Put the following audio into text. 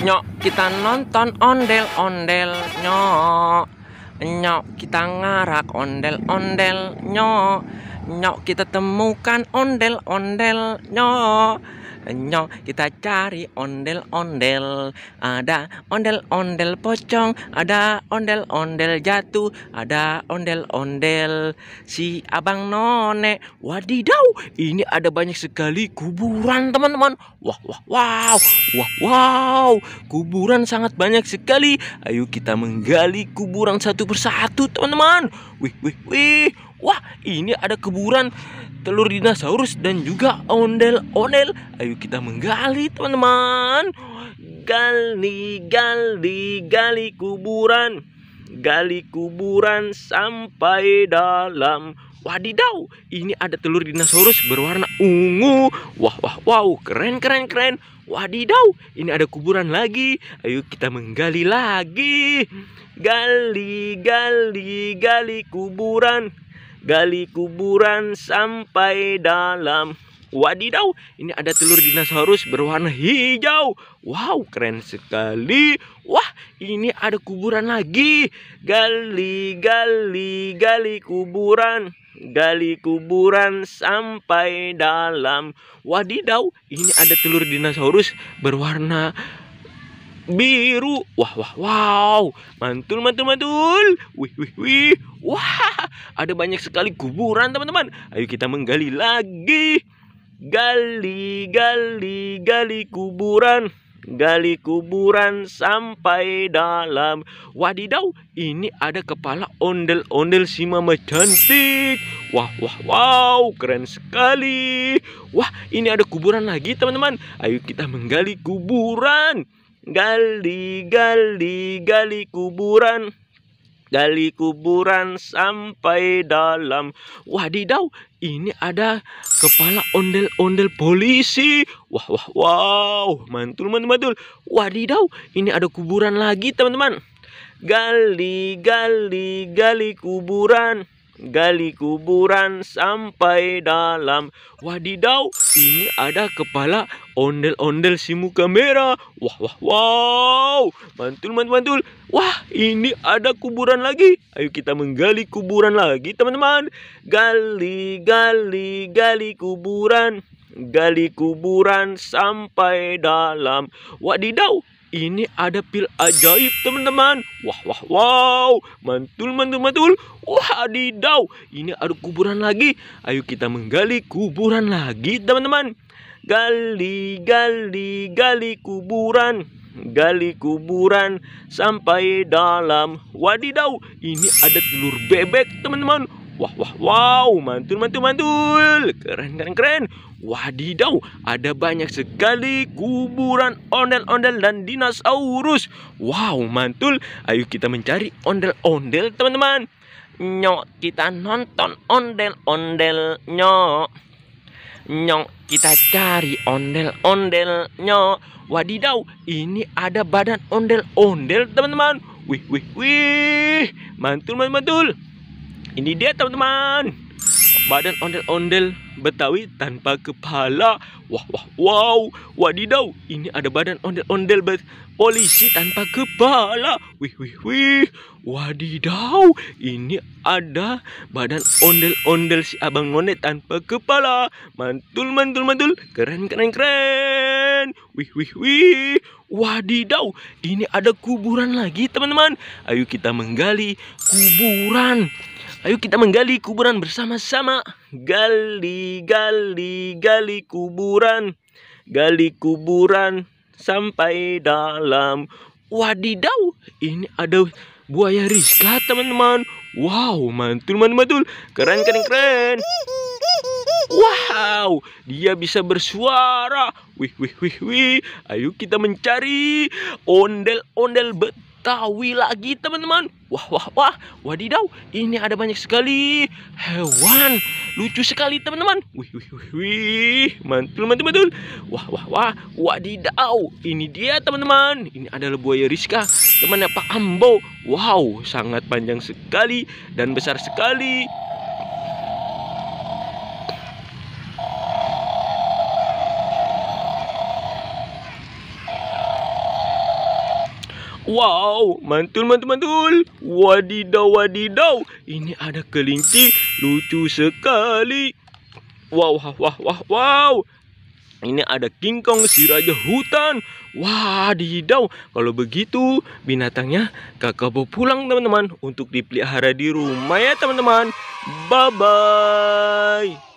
Nyok kita nonton ondel-ondel nyok. Nyok kita ngarak ondel-ondel nyok. Nyok kita temukan ondel-ondel nyok. Nyok kita cari ondel-ondel. Ada ondel-ondel pocong, ada ondel-ondel jatuh, ada ondel-ondel si abang none. Wadidaw, ini ada banyak sekali kuburan teman-teman. Wah, wah, wow, wah, wow, kuburan sangat banyak sekali. Ayo kita menggali kuburan satu persatu teman-teman. Wih, wih, wih. Wah, ini ada kuburan telur dinosaurus dan juga ondel-ondel. Ayo kita menggali teman-teman. Gali, gali, gali kuburan. Gali kuburan sampai dalam. Wadidaw, ini ada telur dinosaurus berwarna ungu. Wah, wah, wow, keren, keren, keren. Wadidaw, ini ada kuburan lagi. Ayo kita menggali lagi. Gali, gali, gali kuburan. Gali kuburan sampai dalam. Wadidaw, ini ada telur dinosaurus berwarna hijau. Wow, keren sekali. Wah, ini ada kuburan lagi. Gali, gali, gali kuburan. Gali kuburan sampai dalam. Wadidaw, ini ada telur dinosaurus berwarna biru. Wah, wah, wow, mantul, mantul, mantul. Wih, wih, wih. Wah, ada banyak sekali kuburan teman-teman. Ayo kita menggali lagi. Gali, gali, gali kuburan. Gali kuburan sampai dalam. Wadidaw, ini ada kepala ondel-ondel si mama cantik. Wah, wah, wow, keren sekali. Wah, ini ada kuburan lagi teman-teman. Ayo kita menggali kuburan. Gali, gali, gali kuburan. Gali kuburan sampai dalam. Wadidaw, ini ada kepala ondel-ondel polisi. Wah, wah, wow, mantul, mantul, mantul. Wadidaw, ini ada kuburan lagi teman-teman. Gali, gali, gali kuburan. Gali kuburan sampai dalam. Wadidaw, ini ada kepala ondel-ondel si muka merah. Wah, wah, wow, mantul, mantul, mantul. Wah, ini ada kuburan lagi. Ayo kita menggali kuburan lagi teman-teman. Gali, gali, gali kuburan. Gali kuburan sampai dalam. Wadidaw, ini ada pil ajaib teman-teman. Wah, wah, wow, mantul, mantul, mantul. Wadidaw, ini ada kuburan lagi. Ayo kita menggali kuburan lagi teman-teman. Gali, gali, gali kuburan. Gali kuburan sampai dalam. Wadidaw, ini ada telur bebek teman-teman. Wah, wah, wow, mantul, mantul, mantul. Keren, keren, keren. Wadidaw, ada banyak sekali kuburan ondel-ondel dan dinosaurus. Wow, mantul. Ayo kita mencari ondel-ondel teman-teman. Nyok kita nonton ondel-ondel nyok. Nyok kita cari ondel-ondel nyok. Wadidaw, ini ada badan ondel-ondel teman-teman. Wih, wih, wih, mantul, mantul, mantul. Ini dia teman-teman, badan ondel-ondel Betawi tanpa kepala. Wah, wah, wow, wadidaw, ini ada badan ondel-ondel polisi tanpa kepala. Wih, wih, wih, wadidaw, ini ada badan ondel-ondel si abang none tanpa kepala. Mantul, mantul, mantul, keren, keren, keren. Wih, wih, wih, wadidaw, ini ada kuburan lagi teman-teman. Ayo kita menggali kuburan. Ayo kita menggali kuburan bersama-sama. Gali, gali, gali kuburan. Gali kuburan sampai dalam. Wadidaw, ini ada buaya Rizka teman-teman. Wow, mantul, mantul, mantul. Keren, keren, keren. Wow, dia bisa bersuara. Wih, wih, wih, wih. Ayo kita mencari ondel-ondel Betawi lagi teman-teman. Wah, wah, wah, wadidaw, ini ada banyak sekali hewan lucu sekali teman-teman. Wih, wih, wih, wih, mantul, mantul, mantul. Wah, wah, wah, wadidaw, ini dia teman-teman. Ini adalah buaya Rizka, temannya Pak Ambo. Wow, sangat panjang sekali dan besar sekali. Wow, mantul, mantul, mantul. Wadidaw, wadidaw. Ini ada kelinci, lucu sekali. Wow, wah, wah, wah, wow. Ini ada King Kong, si raja hutan. Wadidaw. Kalau begitu, binatangnya kakak bawa pulang, teman-teman. Untuk dipelihara di rumah ya, teman-teman. Bye-bye.